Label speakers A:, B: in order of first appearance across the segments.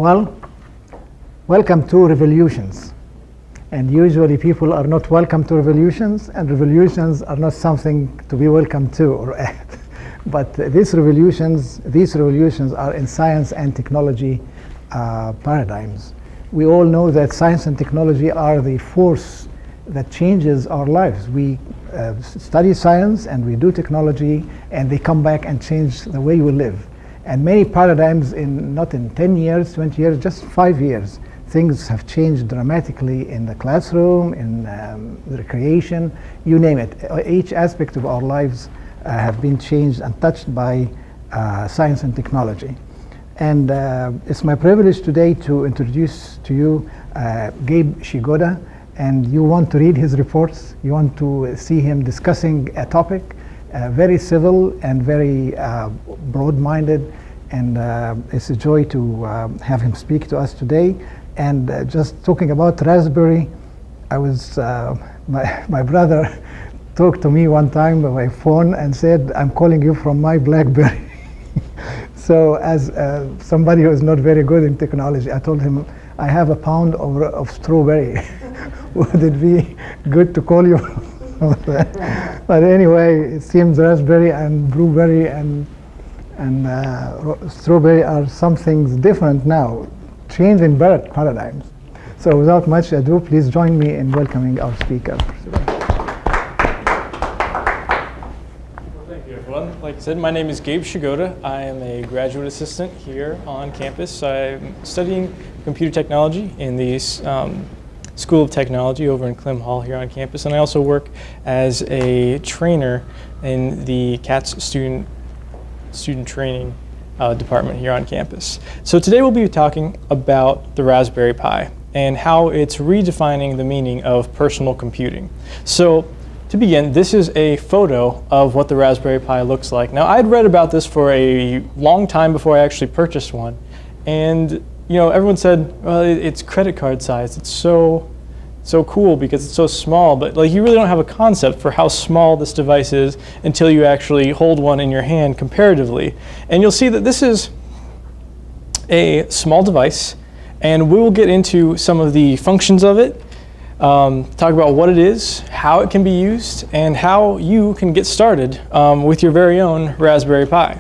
A: Well, welcome to revolutions. And usually people are not welcome to revolutions, and revolutions are not something to be welcome to or at. But these revolutions are in science and technology paradigms. We all know that science and technology are the force that changes our lives. We study science and we do technology, and they come back and change the way we live. And many paradigms, not in 10 years, 20 years, just 5 years, things have changed dramatically in the classroom, in the recreation, you name it. Each aspect of our lives have been changed and touched by science and technology. And it's my privilege today to introduce to you Gabe Przygoda. And you want to read his reports, you want to see him discussing a topic, very civil and very broad-minded, and it's a joy to have him speak to us today. And just talking about Raspberry, I was, my brother talked to me one time by my phone and said, "I'm calling you from my BlackBerry." So as somebody who is not very good in technology, I told him, I have a pound of strawberry. Would it be good to call you? But anyway, it seems raspberry and blueberry and strawberry are some things different now, changing paradigms. So without much ado, please join me in welcoming our speaker.
B: Thank you, everyone. Like I said, my name is Gabe Przygoda. I am a graduate assistant here on campus. I'm studying computer technology in the School of Technology over in Clem Hall here on campus, and I also work as a trainer in the CATS student training department here on campus. So today we'll be talking about the Raspberry Pi and how it's redefining the meaning of personal computing. So to begin, this is a photo of what the Raspberry Pi looks like. Now, I'd read about this for a long time before I actually purchased one, and you know, everyone said, well, it's credit card size. It's so cool because it's so small, but like you really don't have a concept for how small this device is until you actually hold one in your hand comparatively. And you'll see that this is a small device, and we will get into some of the functions of it, talk about what it is, how it can be used, and how you can get started with your very own Raspberry Pi.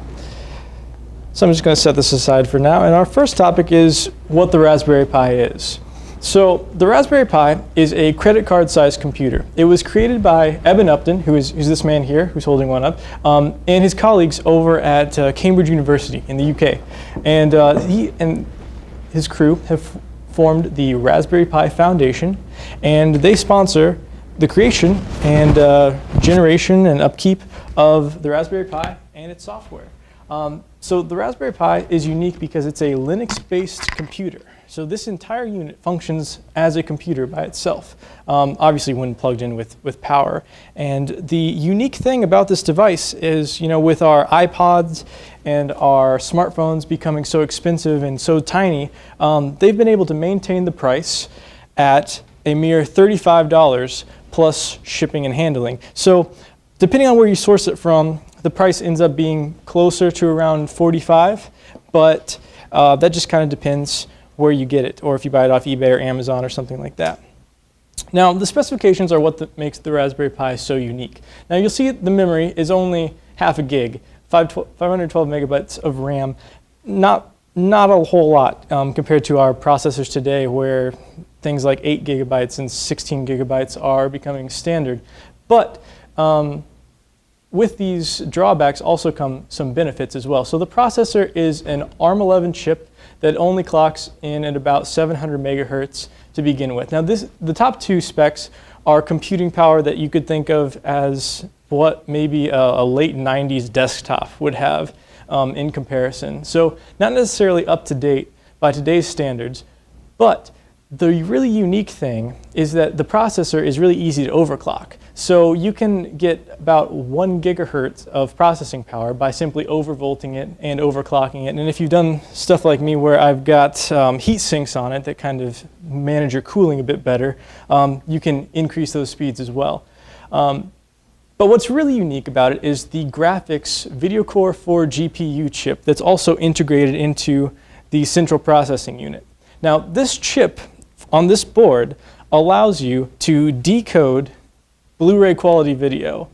B: So I'm just going to set this aside for now, and our first topic is what the Raspberry Pi is. So the Raspberry Pi is a credit card sized computer. It was created by Eben Upton, who's this man here, who's holding one up, and his colleagues over at Cambridge University in the UK. And he and his crew have formed the Raspberry Pi Foundation, and they sponsor the creation and generation and upkeep of the Raspberry Pi and its software. So the Raspberry Pi is unique because it's a Linux-based computer. So this entire unit functions as a computer by itself, obviously when plugged in with power. And the unique thing about this device is, you know, with our iPods and our smartphones becoming so expensive and so tiny, they've been able to maintain the price at a mere $35 plus shipping and handling. So depending on where you source it from, the price ends up being closer to around $45, but that just kind of depends where you get it, or if you buy it off eBay or Amazon or something like that. Now, the specifications are what makes the Raspberry Pi so unique. Now, you'll see the memory is only half a gig, 512 megabytes of RAM, not a whole lot compared to our processors today, where things like 8 gigabytes and 16 gigabytes are becoming standard. But with these drawbacks also come some benefits as well. So the processor is an ARM11 chip that only clocks in at about 700 megahertz to begin with. Now the top two specs are computing power that you could think of as what maybe a late 90s desktop would have in comparison. So not necessarily up to date by today's standards, but the really unique thing is that the processor is really easy to overclock. So you can get about 1 gigahertz of processing power by simply overvolting it and overclocking it. And if you've done stuff like me where I've got heat sinks on it that kind of manage your cooling a bit better, you can increase those speeds as well. But what's really unique about it is the graphics Video Core 4 GPU chip that's also integrated into the central processing unit. Now, this chip on this board allows you to decode Blu-ray quality video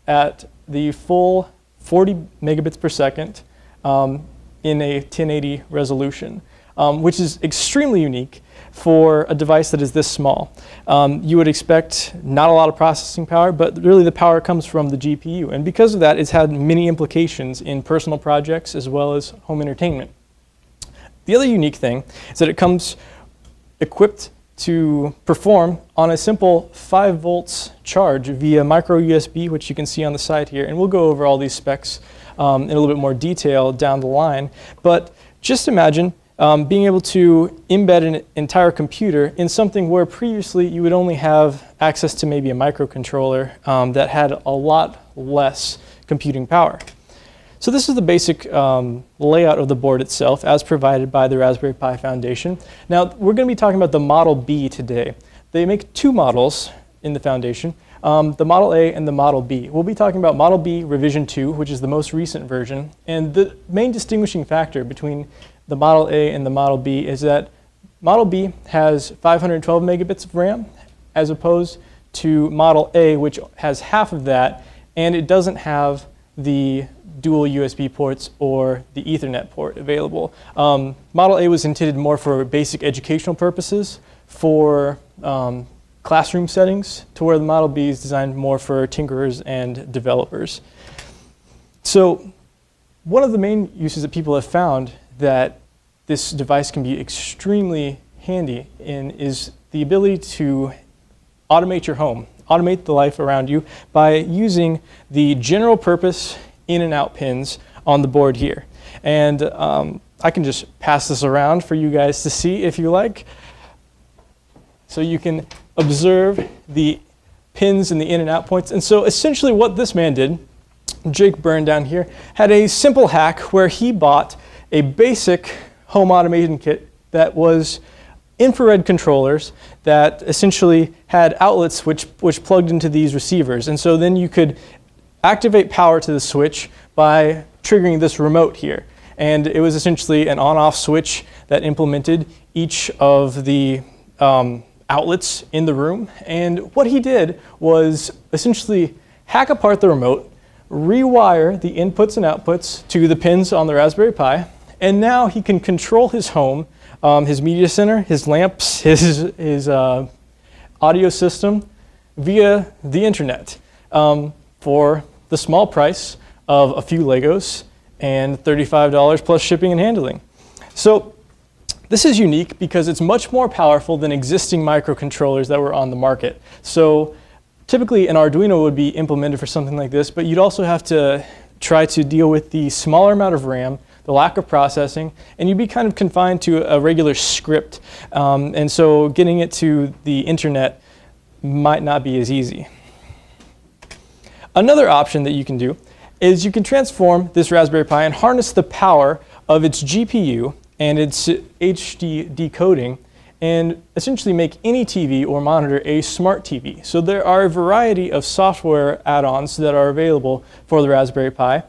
B: at the full 40 megabits per second in a 1080 resolution, which is extremely unique for a device that is this small. You would expect not a lot of processing power, but really the power comes from the GPU. And because of that, it's had many implications in personal projects as well as home entertainment. The other unique thing is that it comes equipped to perform on a simple 5 volts charge via micro USB, which you can see on the side here. And we'll go over all these specs in a little bit more detail down the line. But just imagine being able to embed an entire computer in something where previously you would only have access to maybe a microcontroller that had a lot less computing power. So this is the basic layout of the board itself as provided by the Raspberry Pi Foundation. Now we're going to be talking about the Model B today. They make 2 models in the Foundation, the Model A and the Model B. We'll be talking about Model B Revision 2, which is the most recent version. And the main distinguishing factor between the Model A and the Model B is that Model B has 512 megabits of RAM as opposed to Model A, which has half of that, and it doesn't have the dual USB ports or the Ethernet port available. Model A was intended more for basic educational purposes, for classroom settings, to where the Model B is designed more for tinkerers and developers. So one of the main uses that people have found that this device can be extremely handy in is the ability to automate your home, automate the life around you by using the general purpose in and out pins on the board here. And I can just pass this around for you guys to see if you like. So you can observe the pins and the in and out points. And so essentially what this man did, Jake Byrne down here, had a simple hack where he bought a basic home automation kit that was infrared controllers that essentially had outlets which plugged into these receivers. And so then you could activate power to the switch by triggering this remote here. And it was essentially an on-off switch that implemented each of the outlets in the room. And what he did was essentially hack apart the remote, rewire the inputs and outputs to the pins on the Raspberry Pi, and now he can control his home, his media center, his lamps, his audio system via the internet for the small price of a few Legos and $35 plus shipping and handling. So this is unique because it's much more powerful than existing microcontrollers that were on the market. So typically an Arduino would be implemented for something like this, but you'd also have to try to deal with the smaller amount of RAM, the lack of processing, and you'd be kind of confined to a regular script. And so getting it to the internet might not be as easy. Another option that you can do is you can transform this Raspberry Pi and harness the power of its GPU and its HD decoding and essentially make any TV or monitor a smart TV. So there are a variety of software add-ons that are available for the Raspberry Pi,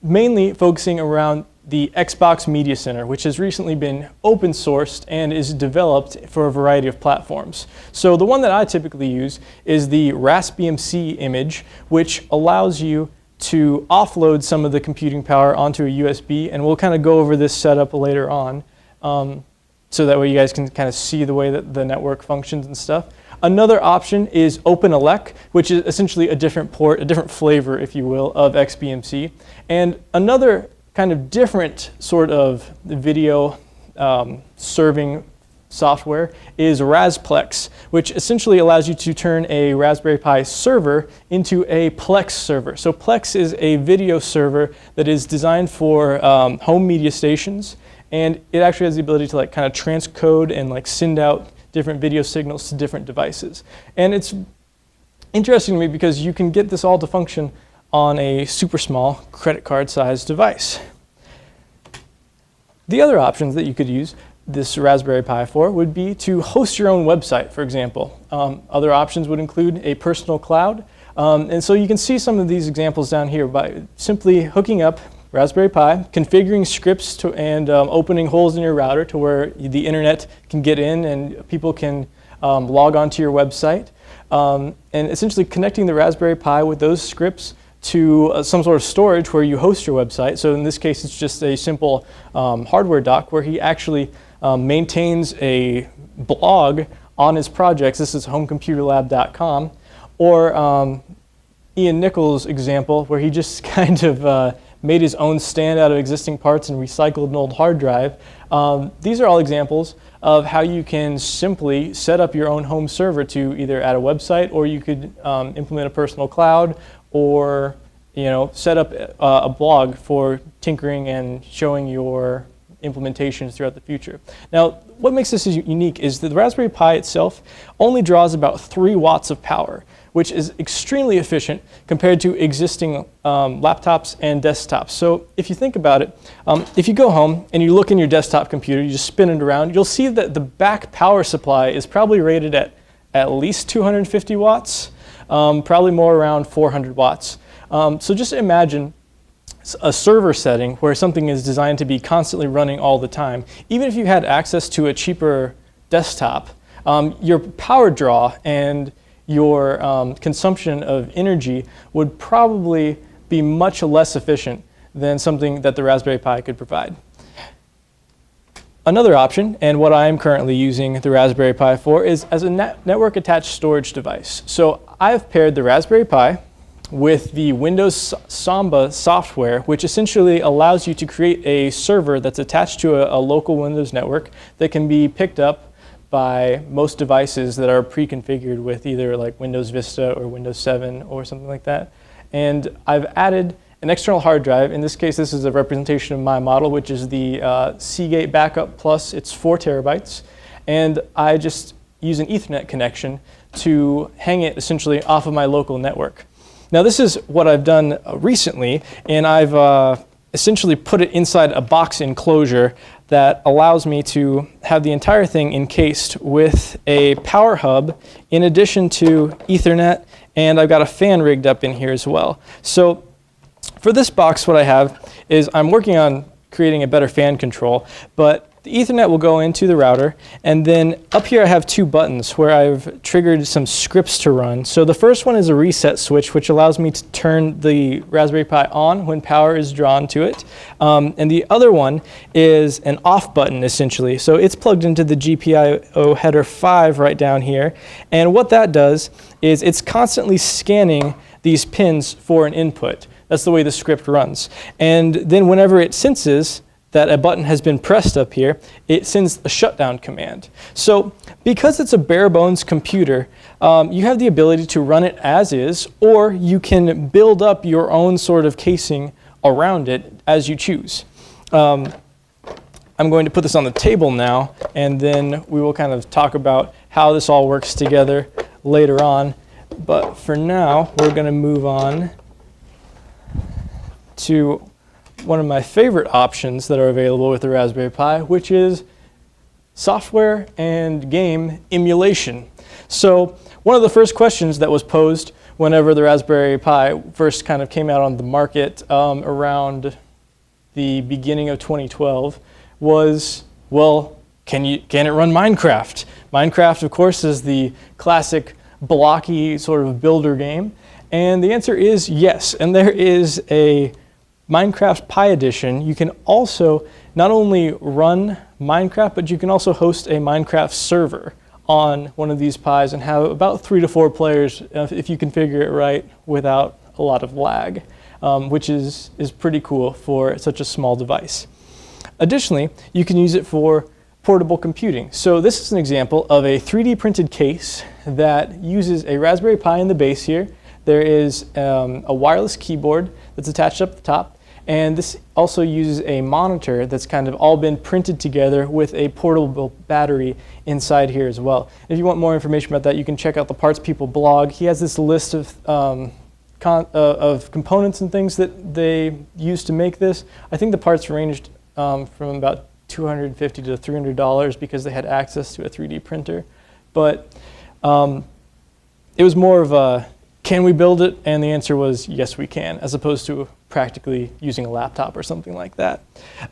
B: mainly focusing around the Xbox Media Center, which has recently been open sourced and is developed for a variety of platforms. So the one that I typically use is the RasBMC image, which allows you to offload some of the computing power onto a USB, and we'll kind of go over this setup later on, so that way you guys can kind of see the way that the network functions and stuff. Another option is OpenELEC, which is essentially a different port, a different flavor, if you will, of XBMC. And another kind of different sort of video serving software is Rasplex, which essentially allows you to turn a Raspberry Pi server into a Plex server. So Plex is a video server that is designed for home media stations, and it actually has the ability to like kind of transcode and like send out different video signals to different devices. And it's interesting to me because you can get this all to function on a super small credit card sized device. The other options that you could use this Raspberry Pi for would be to host your own website, for example. Other options would include a personal cloud. And so you can see some of these examples down here by simply hooking up Raspberry Pi, configuring scripts to, and opening holes in your router to where the internet can get in and people can log onto your website, and essentially connecting the Raspberry Pi with those scripts to some sort of storage where you host your website. So in this case, it's just a simple hardware dock where he actually maintains a blog on his projects. This is homecomputerlab.com. Or Ian Nichols' example, where he just kind of made his own stand out of existing parts and recycled an old hard drive. These are all examples of how you can simply set up your own home server to either add a website, or you could implement a personal cloud, or set up a blog for tinkering and showing your implementations throughout the future. Now, what makes this unique is that the Raspberry Pi itself only draws about 3 watts of power, which is extremely efficient compared to existing laptops and desktops. So if you think about it, if you go home and you look in your desktop computer, you just spin it around, you'll see that the back power supply is probably rated at least 250 watts, probably more around 400 watts. So just imagine a server setting where something is designed to be constantly running all the time. Even if you had access to a cheaper desktop, your power draw and your consumption of energy would probably be much less efficient than something that the Raspberry Pi could provide. Another option, and what I am currently using the Raspberry Pi for, is as a network attached storage device. So I've paired the Raspberry Pi with the Windows Samba software, which essentially allows you to create a server that's attached to a local Windows network that can be picked up by most devices that are pre-configured with either like Windows Vista or Windows 7 or something like that. And I've added an external hard drive. In this case, this is a representation of my model, which is the Seagate Backup Plus. It's 4 terabytes. And I just use an Ethernet connection to hang it essentially off of my local network. Now, this is what I've done recently, and I've essentially put it inside a box enclosure that allows me to have the entire thing encased with a power hub in addition to Ethernet, and I've got a fan rigged up in here as well. So for this box, what I have is I'm working on creating a better fan control, but the Ethernet will go into the router, and then up here I have 2 buttons where I've triggered some scripts to run. So the first one is a reset switch, which allows me to turn the Raspberry Pi on when power is drawn to it. And the other one is an off button, essentially. So it's plugged into the GPIO header 5 right down here. And what that does is it's constantly scanning these pins for an input. That's the way the script runs. And then whenever it senses that a button has been pressed up here, it sends a shutdown command. So because it's a bare bones computer, you have the ability to run it as is, or you can build up your own sort of casing around it as you choose. I'm going to put this on the table now, and then we will kind of talk about how this all works together later on. But for now, we're going to move on to one of my favorite options that are available with the Raspberry Pi, which is software and game emulation. So one of the first questions that was posed whenever the Raspberry Pi first kind of came out on the market around the beginning of 2012 was, well, can it run Minecraft? Minecraft, of course, is the classic blocky sort of builder game. And the answer is yes. And there is a Minecraft Pi Edition. You can also not only run Minecraft, but you can also host a Minecraft server on one of these Pis and have about 3 to 4 players if you configure it right without a lot of lag, which is pretty cool for such a small device. Additionally, you can use it for portable computing. So this is an example of a 3D printed case that uses a Raspberry Pi in the base here. There is a wireless keyboard that's attached up the top. And this also uses a monitor that's kind of all been printed together with a portable battery inside here as well. If you want more information about that, you can check out the Parts People blog. He has this list of components and things that they use to make this. I think the parts ranged from about $250 to $300 because they had access to a 3D printer. But it was more of a, can we build it? And the answer was yes, we can, as opposed to practically using a laptop or something like that.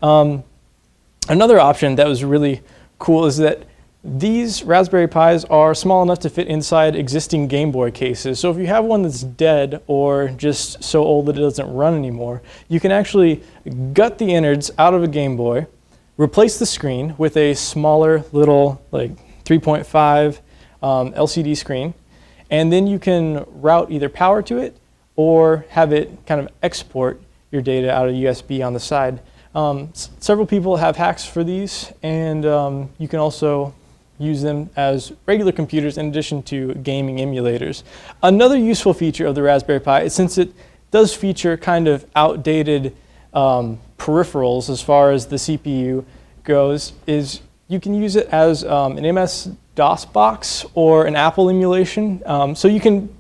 B: Another option that was really cool is that these Raspberry Pis are small enough to fit inside existing Game Boy cases. So if you have one that's dead or just so old that it doesn't run anymore, you can actually gut the innards out of a Game Boy, replace the screen with a smaller little like 3.5 LCD screen, and then you can route either power to it or have it kind of export your data out of USB on the side. Several people have hacks for these, and you can also use them as regular computers in addition to gaming emulators. Another useful feature of the Raspberry Pi is, since it does feature kind of outdated peripherals as far as the CPU goes, is you can use it as an MS-DOS box or an Apple emulation. So you can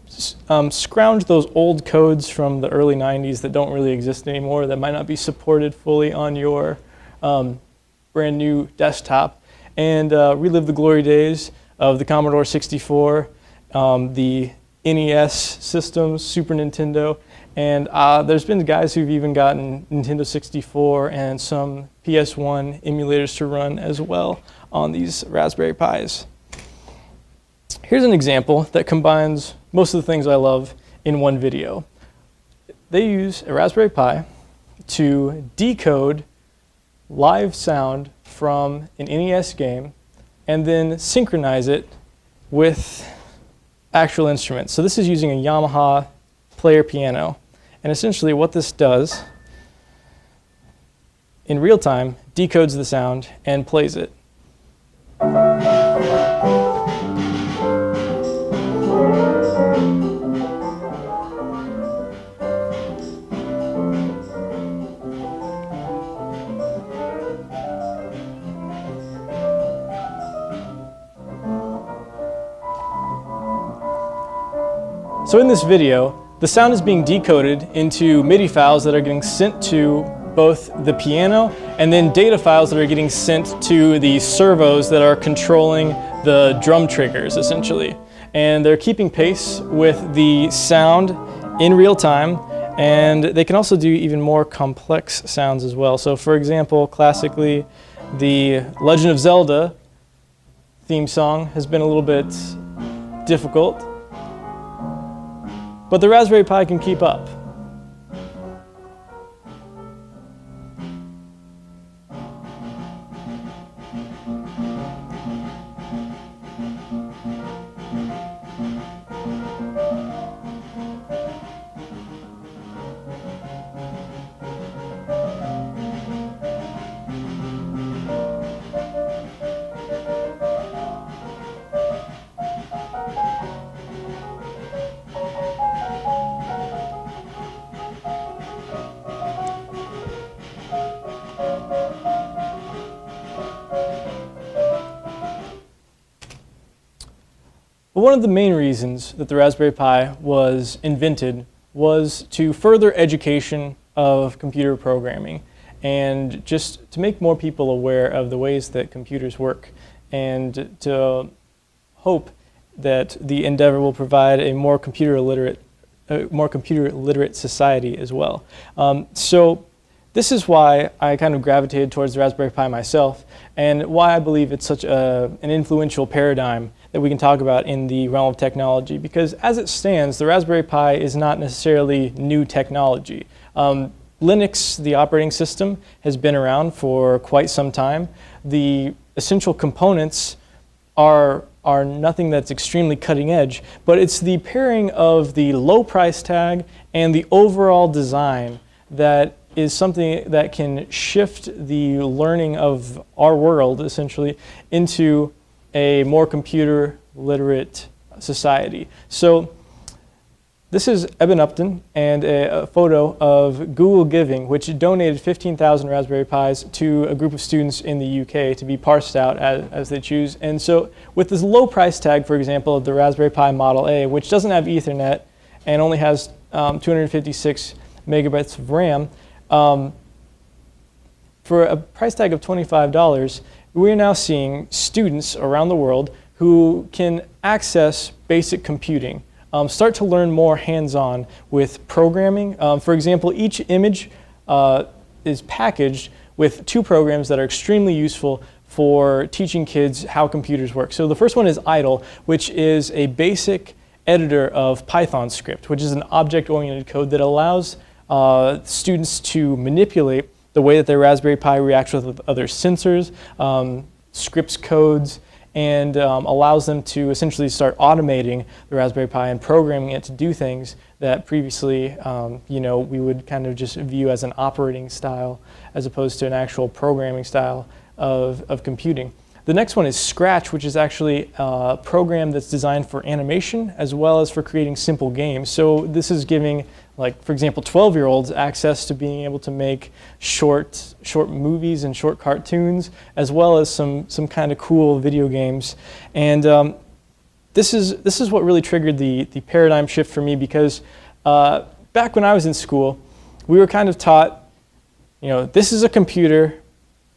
B: scrounge those old codes from the early 90s that don't really exist anymore, that might not be supported fully on your brand new desktop, and relive the glory days of the Commodore 64, the NES systems, Super Nintendo, and there's been guys who've even gotten Nintendo 64 and some PS1 emulators to run as well on these Raspberry Pis. Here's an example that combines most of the things I love in one video. They use a Raspberry Pi to decode live sound from an NES game and then synchronize it with actual instruments. So this is using a Yamaha player piano. And essentially what this does, in real time, decodes the sound and plays it. So in this video, the sound is being decoded into MIDI files that are getting sent to both the piano and then data files that are getting sent to the servos that are controlling the drum triggers, essentially. And they're keeping pace with the sound in real time, and they can also do even more complex sounds as well. So for example, classically, the Legend of Zelda theme song has been a little bit difficult, but the Raspberry Pi can keep up. One of the main reasons that the Raspberry Pi was invented was to further education of computer programming and just to make more people aware of the ways that computers work, and to hope that the endeavor will provide a more computer literate society as well. So this is why I kind of gravitated towards the Raspberry Pi myself, and why I believe it's such an influential paradigm that we can talk about in the realm of technology, because as it stands, the Raspberry Pi is not necessarily new technology. Linux, the operating system, has been around for quite some time. The essential components are nothing that's extremely cutting edge, but it's the pairing of the low price tag and the overall design that is something that can shift the learning of our world, essentially, into a more computer literate society. So this is Eben Upton and a photo of Google Giving, which donated 15,000 Raspberry Pis to a group of students in the UK to be parsed out as they choose. And so with this low price tag, for example, of the Raspberry Pi Model A, which doesn't have Ethernet and only has 256 megabytes of RAM, for a price tag of $25, we're now seeing students around the world who can access basic computing start to learn more hands-on with programming. For example, each image is packaged with 2 programs that are extremely useful for teaching kids how computers work. So the first one is idle, which is a basic editor of Python script, which is an object-oriented code that allows students to manipulate the way that their Raspberry Pi reacts with other sensors, scripts codes, and allows them to essentially start automating the Raspberry Pi and programming it to do things that previously we would kind of just view as an operating style as opposed to an actual programming style of computing. The next one is Scratch, which is actually a program that's designed for animation as well as for creating simple games. So this is giving, like, for example, 12-year-olds access to being able to make short movies and short cartoons, as well as some kind of cool video games. And this is what really triggered the paradigm shift for me, because back when I was in school, we were kind of taught, this is a computer.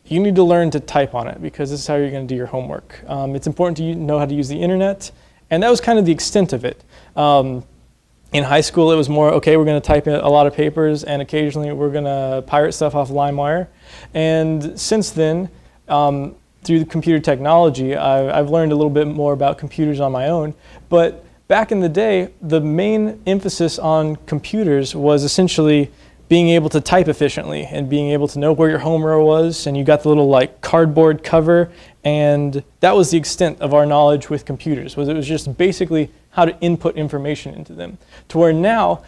B: You need to learn to type on it because this is how you're going to do your homework. It's important to know how to use the internet, and that was kind of the extent of it. In high school, it was more, okay, we're going to type in a lot of papers, and occasionally we're going to pirate stuff off LimeWire. And since then, through the computer technology, I've learned a little bit more about computers on my own. But back in the day, the main emphasis on computers was essentially being able to type efficiently and being able to know where your home row was, and you got the little cardboard cover, and that was the extent of our knowledge with computers. It was just basically how to input information into them. To where now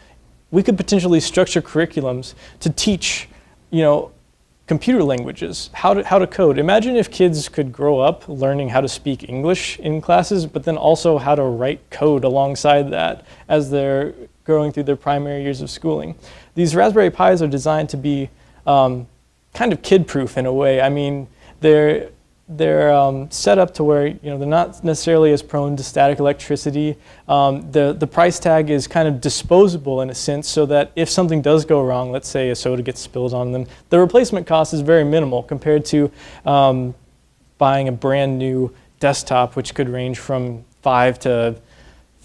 B: we could potentially structure curriculums to teach, computer languages, how to code. Imagine if kids could grow up learning how to speak English in classes, but then also how to write code alongside that as they're growing through their primary years of schooling. These Raspberry Pis are designed to be kind of kid-proof in a way. I mean, they're set up to where they're not necessarily as prone to static electricity. The price tag is kind of disposable in a sense, so that if something does go wrong, let's say a soda gets spilled on them, the replacement cost is very minimal compared to buying a brand new desktop, which could range from $500 to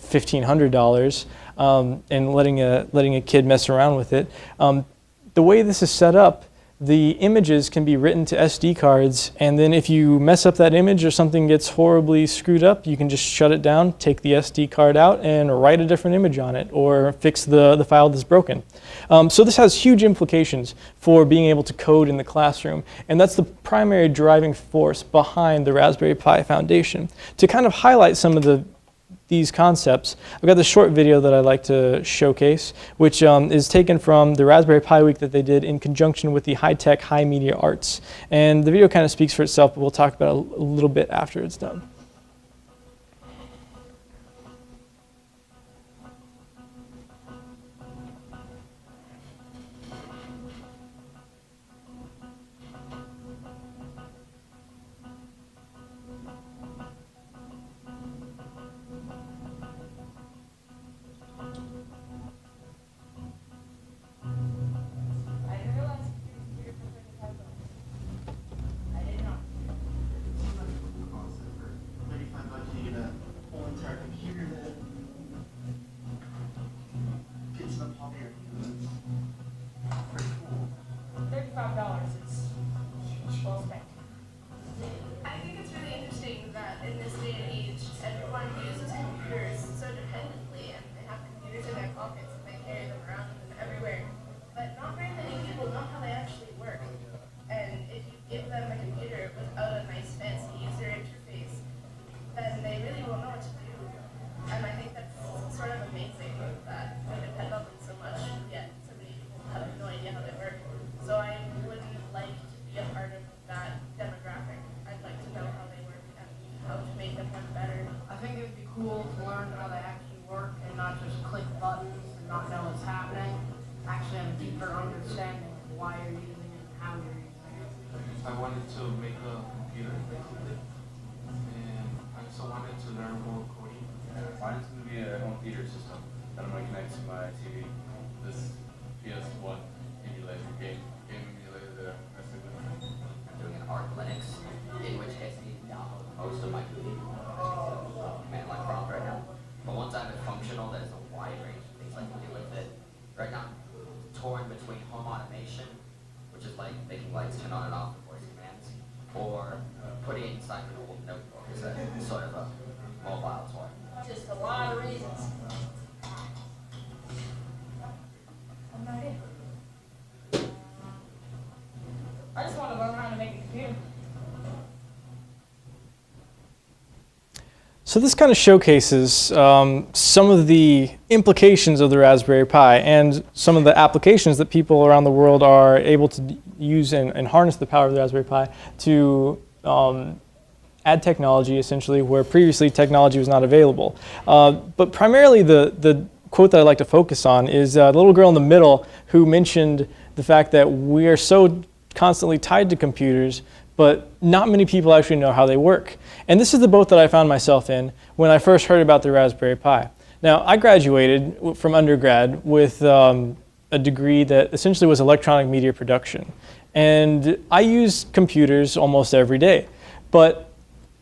B: $1,500. And letting a kid mess around with it. The way this is set up, the images can be written to SD cards, and then if you mess up that image or something gets horribly screwed up, you can just shut it down, take the SD card out, and write a different image on it, or fix the file that's broken. So this has huge implications for being able to code in the classroom, and that's the primary driving force behind the Raspberry Pi Foundation. To kind of highlight some of these concepts, I've got this short video that I'd like to showcase, which is taken from the Raspberry Pi Week that they did in conjunction with the High Tech High Media Arts. And the video kind of speaks for itself, but we'll talk about it a little bit after it's done.
C: I wanted to make a computer, basically, and I also wanted to learn more coding.
D: Mine is going to be a home theater system that I'm going to connect to my TV. This PS1 emulator, game emulator that I'm messing with.
E: I'm doing an Arc Linux, in which case I need to download most of my command line prompt right now. But once I have it functional, that is the right now I'm torn between home automation, which is like making lights turn on and off with voice commands, or putting it inside an old notebook as a sort of a mobile toy.
F: Just a lot of reasons. I'm not in. I just want to learn how to make a computer.
B: So this kind of showcases some of the implications of the Raspberry Pi and some of the applications that people around the world are able to use and harness the power of the Raspberry Pi to add technology, essentially, where previously technology was not available. But primarily the quote that I'd like to focus on is the little girl in the middle who mentioned the fact that we are so constantly tied to computers, but not many people actually know how they work. And this is the boat that I found myself in when I first heard about the Raspberry Pi. Now, I graduated from undergrad with a degree that essentially was electronic media production. And I used computers almost every day. But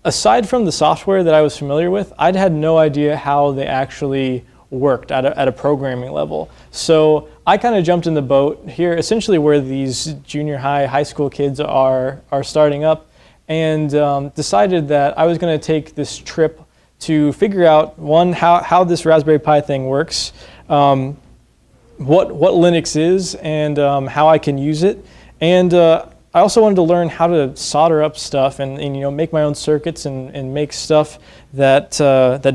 B: aside from the software that I was familiar with, I'd had no idea how they actually worked at a programming level. So I kind of jumped in the boat here, essentially where these junior high school kids are starting up, and decided that I was going to take this trip to figure out, one, how this Raspberry Pi thing works, what Linux is, and how I can use it. And I also wanted to learn how to solder up stuff and make my own circuits and make stuff that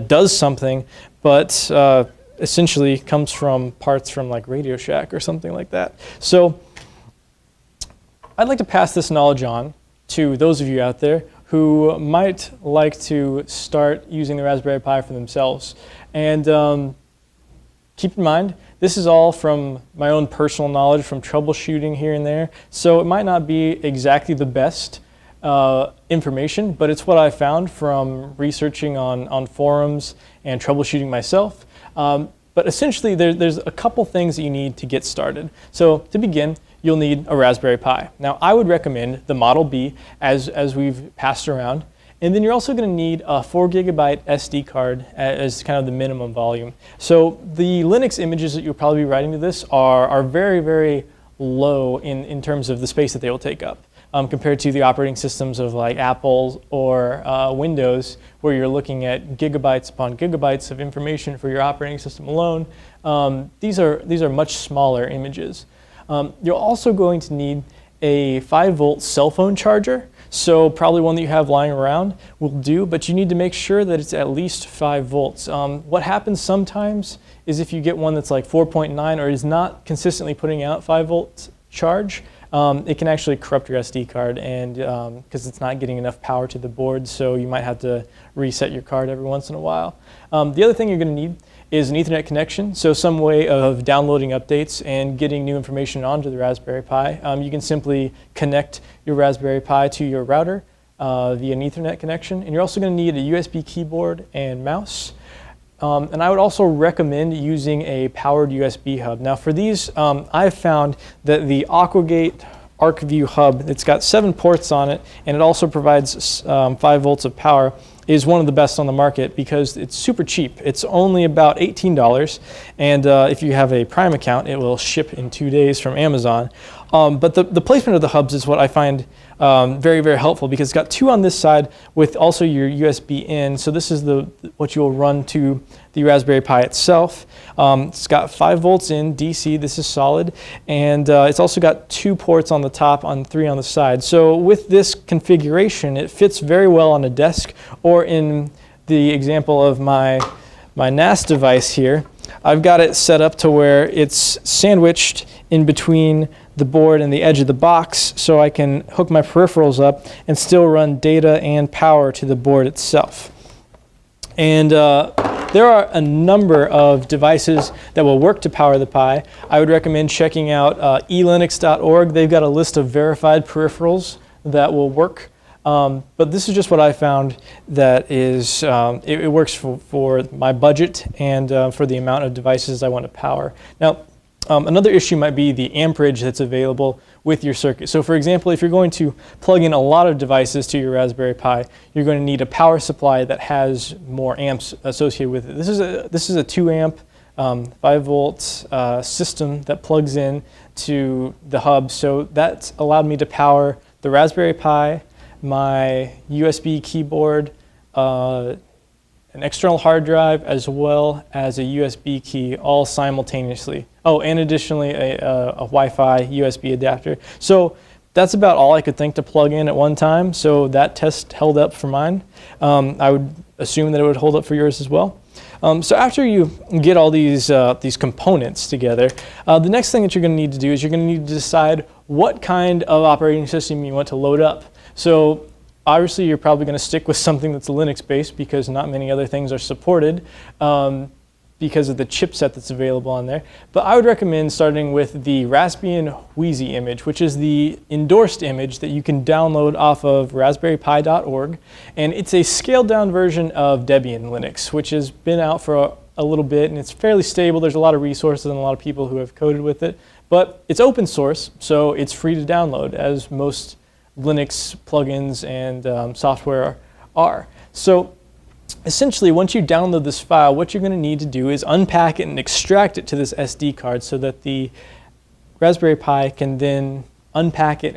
B: does something, but essentially comes from parts from like Radio Shack or something like that. So I'd like to pass this knowledge on to those of you out there who might like to start using the Raspberry Pi for themselves. And keep in mind, this is all from my own personal knowledge from troubleshooting here and there. So it might not be exactly the best information, but it's what I found from researching on forums and troubleshooting myself. But essentially, there's a couple things that you need to get started. So to begin, you'll need a Raspberry Pi. Now, I would recommend the Model B, as we've passed around. And then you're also going to need a 4 gigabyte SD card as kind of the minimum volume. So the Linux images that you'll probably be writing to this are very, very low in terms of the space that they will take up. Compared to the operating systems of like Apple or Windows, where you're looking at gigabytes upon gigabytes of information for your operating system alone. These are much smaller images. You're also going to need a 5-volt cell phone charger. So probably one that you have lying around will do, but you need to make sure that it's at least 5 volts. What happens sometimes is if you get one that's like 4.9 or is not consistently putting out 5 volts charge, it can actually corrupt your SD card, and because it's not getting enough power to the board, so you might have to reset your card every once in a while. The other thing you're going to need is an Ethernet connection, so some way of downloading updates and getting new information onto the Raspberry Pi. You can simply connect your Raspberry Pi to your router via an Ethernet connection, and you're also going to need a USB keyboard and mouse. And I would also recommend using a powered USB hub. Now for these, I've found that the Aquagate ArcView hub, it's got 7 ports on it, and it also provides 5 volts of power, is one of the best on the market because it's super cheap. It's only about $18, and if you have a Prime account, it will ship in 2 days from Amazon. But the placement of the hubs is what I find very, very helpful because it's got 2 on this side with also your USB in. So this is what you'll run to the Raspberry Pi itself. It's got 5 volts in DC. This is solid, and it's also got 2 ports on the top and 3 on the side. So with this configuration, it fits very well on a desk, or in the example of my NAS device here, I've got it set up to where it's sandwiched in between the board and the edge of the box, so I can hook my peripherals up and still run data and power to the board itself. And there are a number of devices that will work to power the Pi. I would recommend checking out elinux.org. They've got a list of verified peripherals that will work. But this is just what I found that is, it works for my budget and for the amount of devices I want to power. Now, another issue might be the amperage that's available with your circuit. So for example, if you're going to plug in a lot of devices to your Raspberry Pi, you're going to need a power supply that has more amps associated with it. This is a 2 amp 5-volt system that plugs in to the hub. So that's allowed me to power the Raspberry Pi, my USB keyboard, an external hard drive, as well as a USB key, all simultaneously. Oh, and additionally a Wi-Fi USB adapter. So that's about all I could think to plug in at one time. So that test held up for mine. I would assume that it would hold up for yours as well. So after you get all these components together, the next thing that you're going to need to do is you're going to need to decide what kind of operating system you want to load up. So obviously you're probably going to stick with something that's Linux-based because not many other things are supported because of the chipset that's available on there. But I would recommend starting with the Raspbian Wheezy image, which is the endorsed image that you can download off of raspberrypi.org. And it's a scaled down version of Debian Linux, which has been out for a little bit, and it's fairly stable. There's a lot of resources and a lot of people who have coded with it. But it's open source, so it's free to download, as most Linux plugins and software are. So essentially, once you download this file, what you're going to need to do is unpack it and extract it to this SD card so that the Raspberry Pi can then unpack it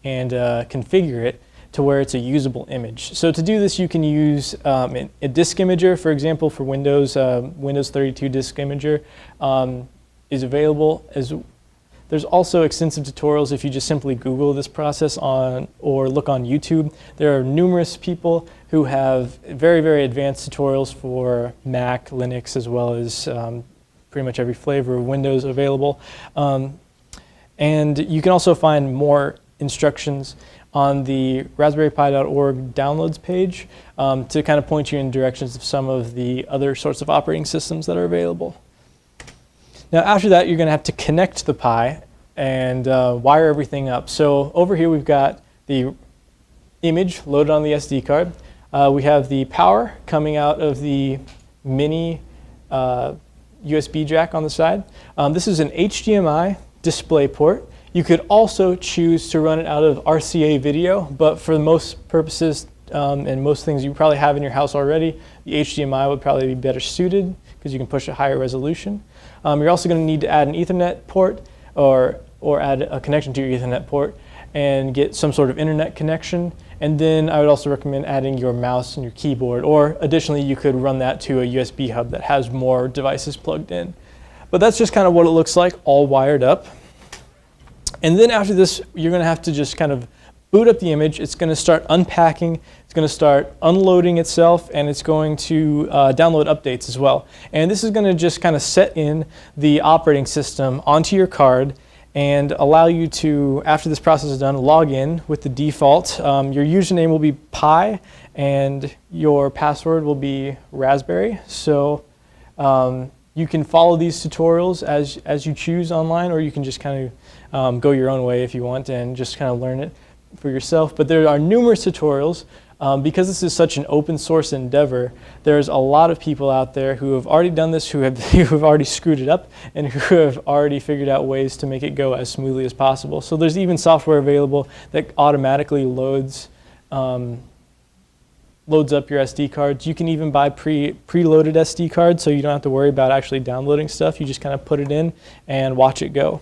B: and configure it to where it's a usable image. So to do this, you can use a disk imager. For example, for Windows, Windows 32 disk imager is available. There's also extensive tutorials if you just simply Google this process or look on YouTube. There are numerous people who have very, very advanced tutorials for Mac, Linux, as well as pretty much every flavor of Windows available. And you can also find more instructions on the raspberrypi.org downloads page to kind of point you in directions of some of the other sorts of operating systems that are available. Now after that, you're going to have to connect the Pi and wire everything up. So over here we've got the image loaded on the SD card. We have the power coming out of the mini USB jack on the side. This is an HDMI display port. You could also choose to run it out of RCA video, but for most purposes and most things you probably have in your house already, the HDMI would probably be better suited because you can push a higher resolution. You're also going to need to add an Ethernet port or add a connection to your Ethernet port and get some sort of internet connection. And then I would also recommend adding your mouse and your keyboard, or additionally you could run that to a USB hub that has more devices plugged in. But that's just kind of what it looks like all wired up. And then after this, you're going to have to just kind of boot up the image. It's going to start unpacking, it's going to start unloading itself, and it's going to download updates as well. And this is going to just kind of set in the operating system onto your card and allow you to, after this process is done, log in with the default. Your username will be Pi, and your password will be Raspberry. So you can follow these tutorials as you choose online, or you can just kind of go your own way if you want and just kind of learn it for yourself. But there are numerous tutorials. Because this is such an open source endeavor, there's a lot of people out there who have already done this, who have already screwed it up, and who have already figured out ways to make it go as smoothly as possible. So there's even software available that automatically loads up your SD cards. You can even buy preloaded SD cards, so you don't have to worry about actually downloading stuff. You just kind of put it in and watch it go.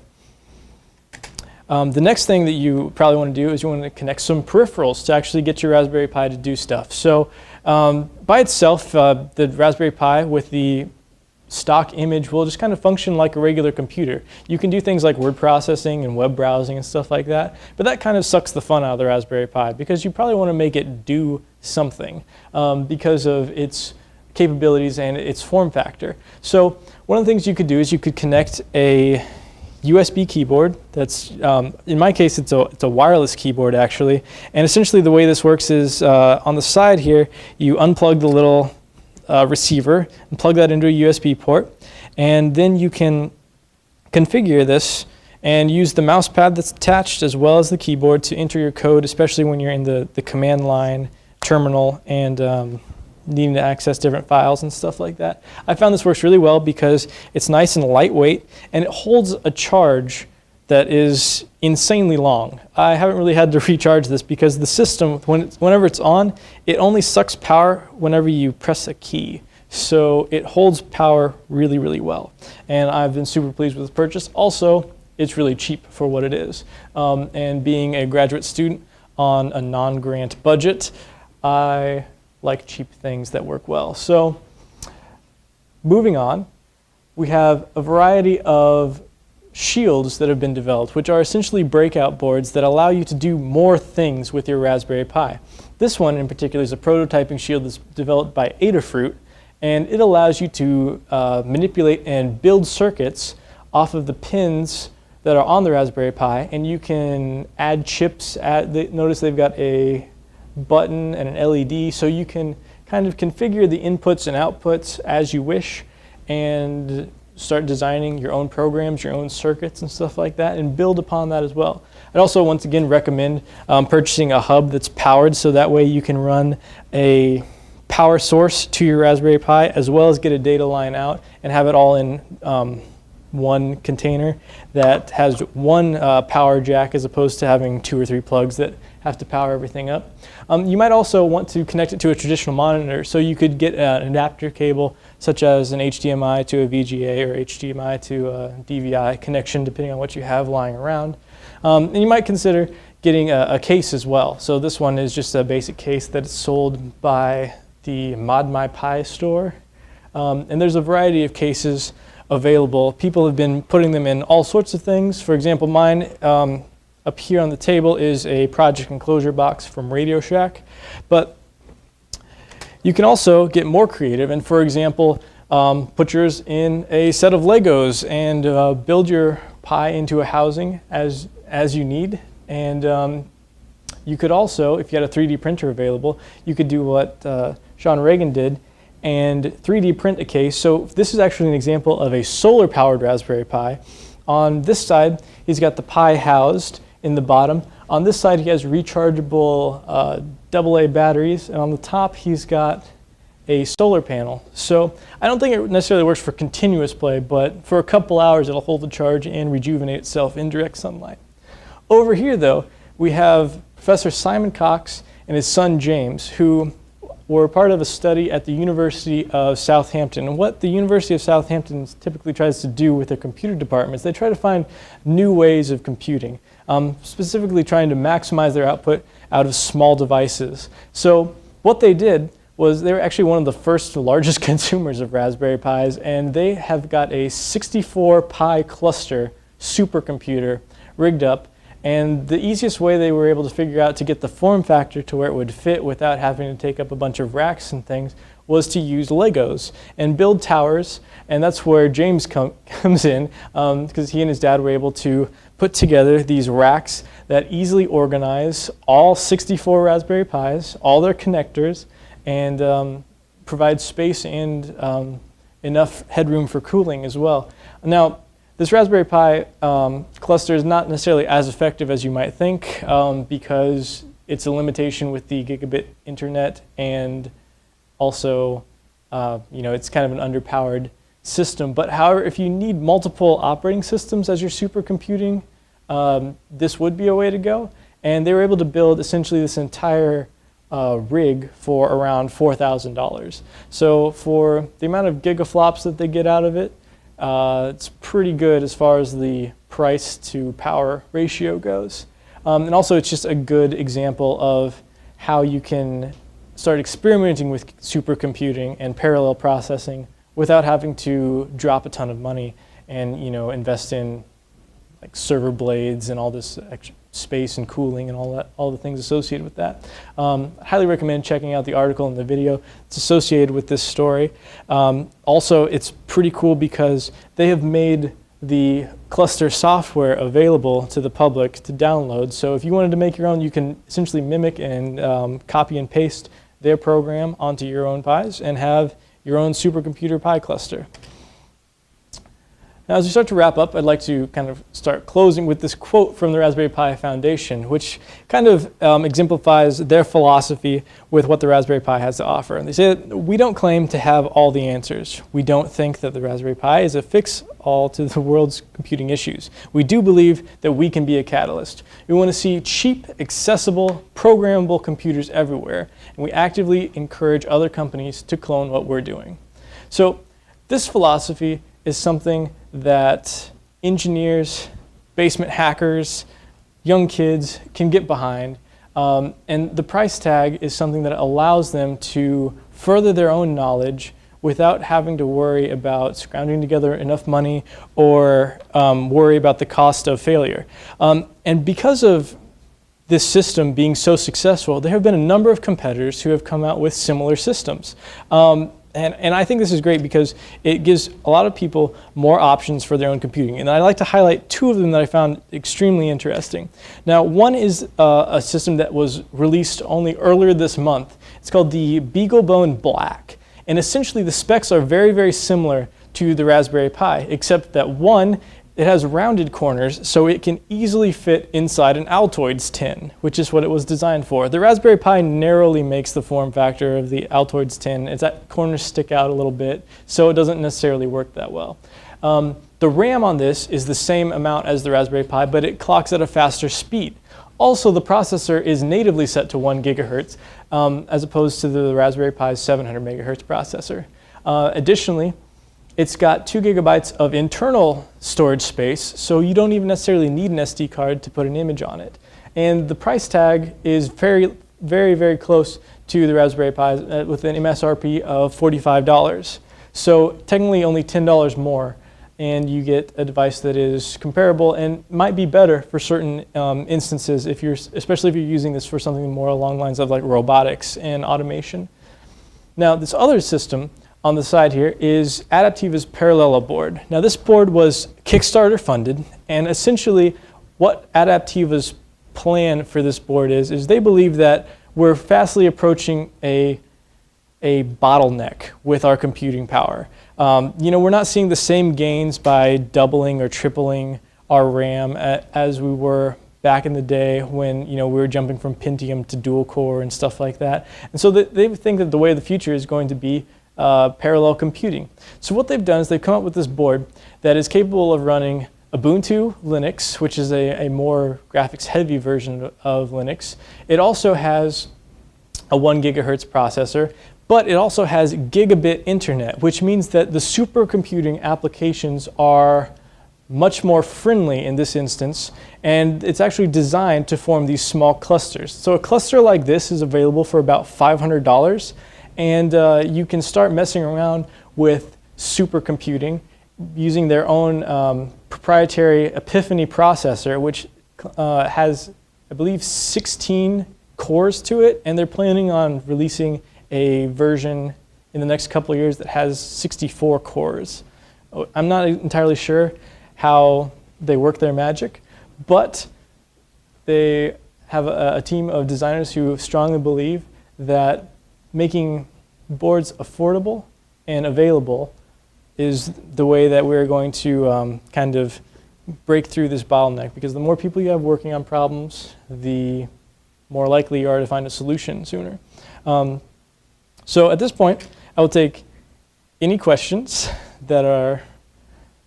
B: The next thing that you probably want to do is you want to connect some peripherals to actually get your Raspberry Pi to do stuff. So by itself, the Raspberry Pi with the stock image will just kind of function like a regular computer. You can do things like word processing and web browsing and stuff like that, but that kind of sucks the fun out of the Raspberry Pi because you probably want to make it do something because of its capabilities and its form factor. So one of the things you could do is you could connect a USB keyboard. That's in my case it's a wireless keyboard actually, and essentially the way this works is on the side here you unplug the little receiver and plug that into a USB port, and then you can configure this and use the mouse pad that's attached as well as the keyboard to enter your code, especially when you're in the command line terminal and needing to access different files and stuff like that. I found this works really well because it's nice and lightweight and it holds a charge that is insanely long. I haven't really had to recharge this because the system, whenever it's on, it only sucks power whenever you press a key. so it holds power really, really well. And I've been super pleased with the purchase. Also, it's really cheap for what it is. And being a graduate student on a non-grant budget, I like cheap things that work well. So moving on, we have a variety of shields that have been developed, which are essentially breakout boards that allow you to do more things with your Raspberry Pi. This one in particular is a prototyping shield that's developed by Adafruit, and it allows you to manipulate and build circuits off of the pins that are on the Raspberry Pi, and you can add chips. Notice they've got a button and an LED, so you can kind of configure the inputs and outputs as you wish and start designing your own programs, your own circuits and stuff like that, and build upon that as well. I'd also once again recommend purchasing a hub that's powered, so that way you can run a power source to your Raspberry Pi as well as get a data line out and have it all in one container that has one power jack as opposed to having 2 or 3 plugs that have to power everything up. You might also want to connect it to a traditional monitor, so you could get an adapter cable such as an HDMI to a VGA or HDMI to a DVI connection, depending on what you have lying around. And you might consider getting a case as well. So this one is just a basic case that is sold by the Mod My Pi store. And there's a variety of cases available. People have been putting them in all sorts of things. For example, mine up here on the table is a project enclosure box from Radio Shack. But you can also get more creative and, for example, put yours in a set of Legos and build your Pi into a housing as you need. And you could also, if you had a 3D printer available, you could do what Sean Reagan did and 3D print a case. So this is actually an example of a solar-powered Raspberry Pi. On this side, he's got the Pi housed in the bottom. On this side, he has rechargeable AA batteries, and on the top, he's got a solar panel. So I don't think it necessarily works for continuous play, but for a couple hours, it'll hold the charge and rejuvenate itself in direct sunlight. Over here, though, we have Professor Simon Cox and his son James, who were part of a study at the University of Southampton. And what the University of Southampton typically tries to do with their computer departments, they try to find new ways of computing, specifically trying to maximize their output out of small devices. So what they did was they were actually one of the first largest consumers of Raspberry Pis, and they have got a 64 Pi cluster supercomputer rigged up. And the easiest way they were able to figure out to get the form factor to where it would fit without having to take up a bunch of racks and things was to use Legos and build towers. And that's where James comes in, because he and his dad were able to put together these racks that easily organize all 64 Raspberry Pis, all their connectors, and provide space and enough headroom for cooling as well. Now, this Raspberry Pi cluster is not necessarily as effective as you might think, because it's a limitation with the gigabit internet, and also it's kind of an underpowered system. But however, if you need multiple operating systems as your supercomputing, this would be a way to go. And they were able to build essentially this entire rig for around $4,000. So for the amount of gigaflops that they get out of it, it's pretty good as far as the price to power ratio goes. And also it's just a good example of how you can start experimenting with supercomputing and parallel processing without having to drop a ton of money and invest in like server blades and all this extra space and cooling and all the things associated with that. I highly recommend checking out the article and the video. It's associated with this story. Also, it's pretty cool because they have made the cluster software available to the public to download. So if you wanted to make your own, you can essentially mimic and copy and paste their program onto your own Pis and have your own supercomputer Pi cluster. Now, as we start to wrap up, I'd like to kind of start closing with this quote from the Raspberry Pi Foundation, which kind of exemplifies their philosophy with what the Raspberry Pi has to offer. And they say that we don't claim to have all the answers. We don't think that the Raspberry Pi is a fix-all to the world's computing issues. We do believe that we can be a catalyst. We want to see cheap, accessible, programmable computers everywhere, and we actively encourage other companies to clone what we're doing. So this philosophy is something that engineers, basement hackers, young kids can get behind. And the price tag is something that allows them to further their own knowledge without having to worry about scrounging together enough money or worry about the cost of failure. And because of this system being so successful, there have been a number of competitors who have come out with similar systems. And I think this is great because it gives a lot of people more options for their own computing. And I'd like to highlight two of them that I found extremely interesting. Now, one is a system that was released only earlier this month. It's called the BeagleBone Black. And essentially the specs are very, very similar to the Raspberry Pi, except that one, it has rounded corners, so it can easily fit inside an Altoids tin, which is what it was designed for. The Raspberry Pi narrowly makes the form factor of the Altoids tin. Its corners stick out a little bit, so it doesn't necessarily work that well. The RAM on this is the same amount as the Raspberry Pi, but it clocks at a faster speed. Also, the processor is natively set to 1 gigahertz, as opposed to the Raspberry Pi's 700 megahertz processor. Additionally, it's got 2 gigabytes of internal storage space, so you don't even necessarily need an SD card to put an image on it. And the price tag is very, very close to the Raspberry Pi with an MSRP of $45. So technically only $10 more, and you get a device that is comparable and might be better for certain instances, especially if you're using this for something more along the lines of like robotics and automation. Now, this other system on the side here is Adaptiva's Parallella board. Now, this board was Kickstarter funded, and essentially what Adaptiva's plan for this board is they believe that we're fastly approaching a bottleneck with our computing power. We're not seeing the same gains by doubling or tripling our RAM as we were back in the day when we were jumping from Pentium to dual core and stuff like that. And so they think that the way of the future is going to be parallel computing. So what they've done is they've come up with this board that is capable of running Ubuntu Linux, which is a more graphics heavy version of Linux. It also has a 1 gigahertz processor, but it also has gigabit internet, which means that the supercomputing applications are much more friendly in this instance, and it's actually designed to form these small clusters. So a cluster like this is available for about $500, and you can start messing around with supercomputing using their own proprietary Epiphany processor, which has, I believe, 16 cores to it, and they're planning on releasing a version in the next couple of years that has 64 cores. I'm not entirely sure how they work their magic, but they have a team of designers who strongly believe that making boards affordable and available is the way that we're going to kind of break through this bottleneck, because the more people you have working on problems, the more likely you are to find a solution sooner. So at this point, I will take any questions that are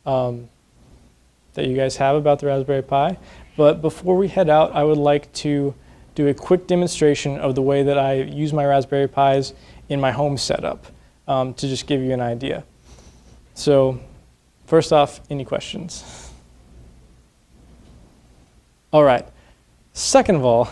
B: that you guys have about the Raspberry Pi. But before we head out, I would like to do a quick demonstration of the way that I use my Raspberry Pis in my home setup to just give you an idea. So first off, any questions? All right. Second of all,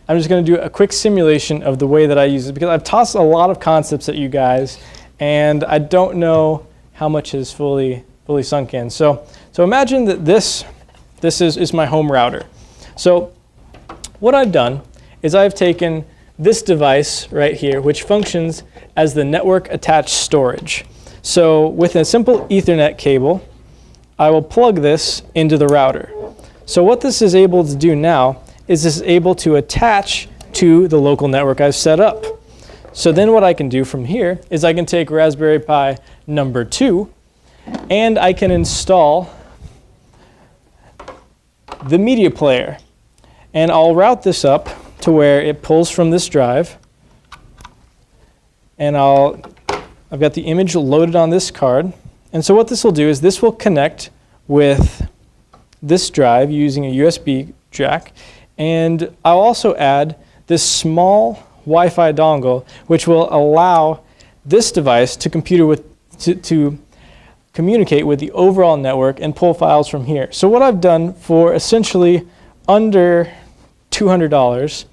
B: I'm just going to do a quick simulation of the way that I use it, because I've tossed a lot of concepts at you guys, and I don't know how much is fully sunk in. So imagine that this is my home router. So what I've done is I've taken this device right here, which functions as the network attached storage. So with a simple Ethernet cable, I will plug this into the router. So what this is able to do now is this is able to attach to the local network I've set up. So then what I can do from here is I can take Raspberry Pi number 2 and I can install the media player. And I'll route this up to where it pulls from this drive. And I've got the image loaded on this card. And so what this will do is this will connect with this drive using a USB jack. And I'll also add this small Wi-Fi dongle, which will allow this device to compute with to communicate with the overall network and pull files from here. So what I've done for essentially under $200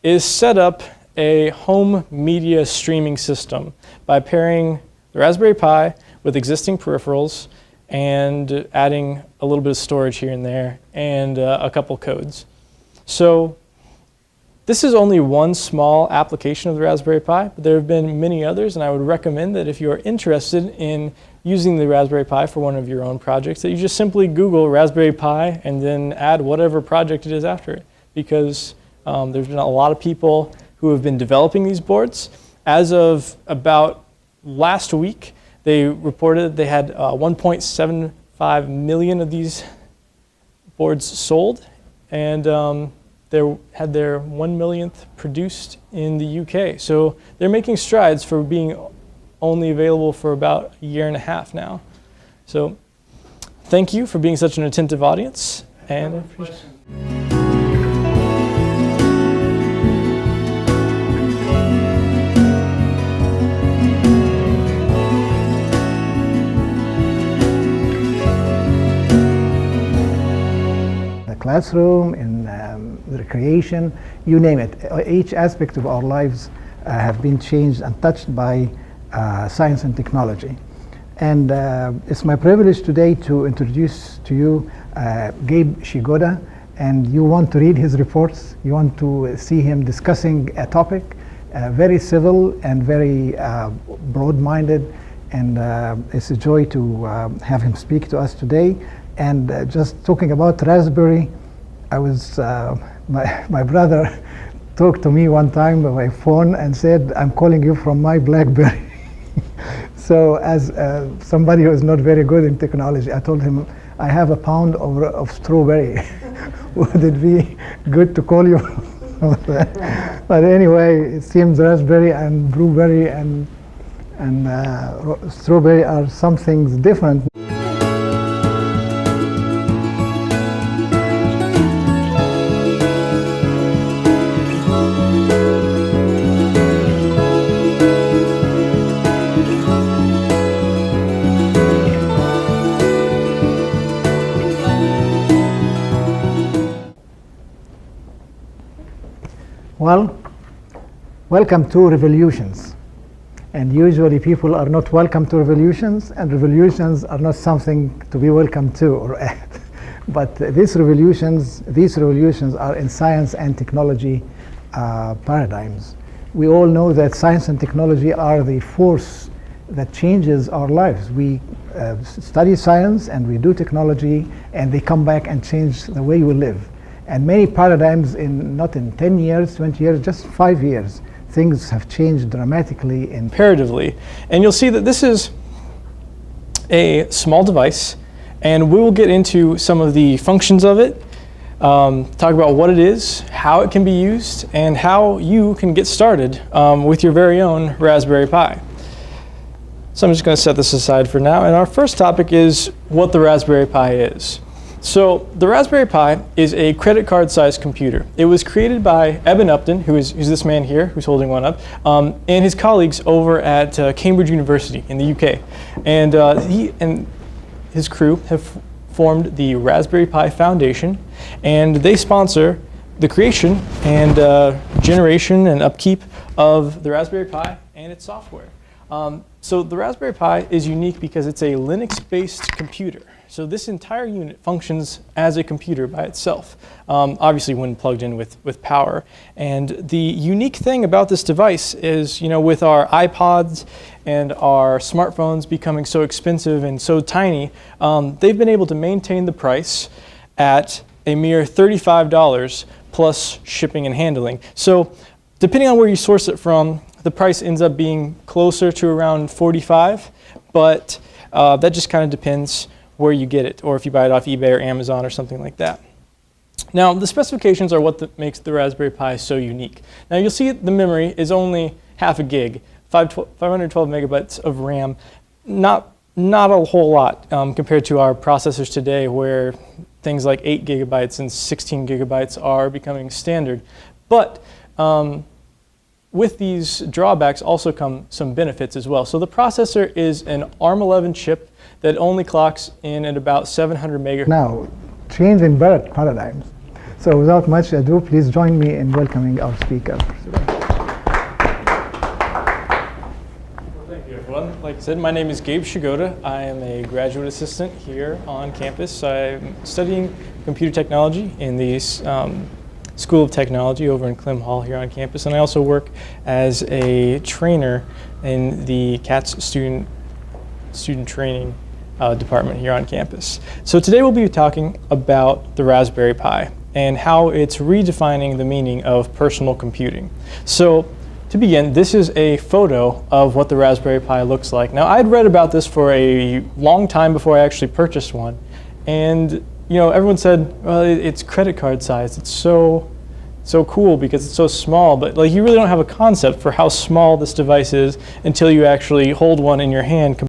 B: is set up a home media streaming system by pairing the Raspberry Pi with existing peripherals and adding a little bit of storage here and there and a couple codes. So this is only one small application of the Raspberry Pi, but there have been many others, and I would recommend that if you are interested in using the Raspberry Pi for one of your own projects, that you just simply Google Raspberry Pi and then add whatever project it is after it, because there's been a lot of people who have been developing these boards. As of about last week, they reported they had 1.75 million of these boards sold, and they had their 1 millionth produced in the UK. So they're making strides for being only available for about a year and a half now. So thank you for being such an attentive audience. And I appreciate
A: the classroom, in the recreation, you name it. Each aspect of our lives have been changed and touched by science and technology. And it's my privilege today to introduce to you Gabe Przygoda, and you want to read his reports, you want to see him discussing a topic, very civil and very broad-minded, and it's a joy to have him speak to us today. And just talking about Raspberry, I was, my brother talked to me one time by my phone and said, "I'm calling you from my BlackBerry." So as somebody who is not very good in technology, I told him, I have a pound of strawberry. Would it be good to call you? But anyway, it seems raspberry and blueberry and strawberry are some things different. Well, welcome to revolutions. And usually people are not welcome to revolutions, and revolutions are not something to be welcome to or at. But these revolutions are in science and technology paradigms. We all know that science and technology are the force that changes our lives. We study science and we do technology, and they come back and change the way we live. And many paradigms, not in 10 years, 20 years, just 5 years, things have changed dramatically.
B: Imperatively. And you'll see that this is a small device, and we will get into some of the functions of it, talk about what it is, how it can be used, and how you can get started with your very own Raspberry Pi. So I'm just going to set this aside for now. And our first topic is what the Raspberry Pi is. So the Raspberry Pi is a credit card sized computer. It was created by Eben Upton, who's this man here, who's holding one up, and his colleagues over at Cambridge University in the UK. And he and his crew have formed the Raspberry Pi Foundation, and they sponsor the creation and generation and upkeep of the Raspberry Pi and its software. So the Raspberry Pi is unique because it's a Linux-based computer. So this entire unit functions as a computer by itself, obviously when plugged in with power. And the unique thing about this device is, with our iPods and our smartphones becoming so expensive and so tiny, they've been able to maintain the price at a mere $35 plus shipping and handling. So depending on where you source it from, the price ends up being closer to around $45, but that just kind of depends where you get it, or if you buy it off eBay or Amazon or something like that. Now, the specifications are what makes the Raspberry Pi so unique. Now, you'll see the memory is only half a gig, 512 megabytes of RAM. Not a whole lot compared to our processors today, where things like 8 gigabytes and 16 gigabytes are becoming standard. But with these drawbacks also come some benefits as well. So the processor is an ARM11 chip that only clocks in at about 700 megahertz.
A: Now, changing paradigms. So without much ado, please join me in welcoming our speaker today.
B: Thank you, everyone. Like I said, my name is Gabe Przygoda. I am a graduate assistant here on campus. I'm studying computer technology in the School of Technology over in Clem Hall here on campus, and I also work as a trainer in the CATS student training department here on campus. So today we'll be talking about the Raspberry Pi and how it's redefining the meaning of personal computing. So to begin, this is a photo of what the Raspberry Pi looks like. Now, I'd read about this for a long time before I actually purchased one, and everyone said, well, it's credit card size. It's so cool because it's so small, but you really don't have a concept for how small this device is until you actually hold one in your hand.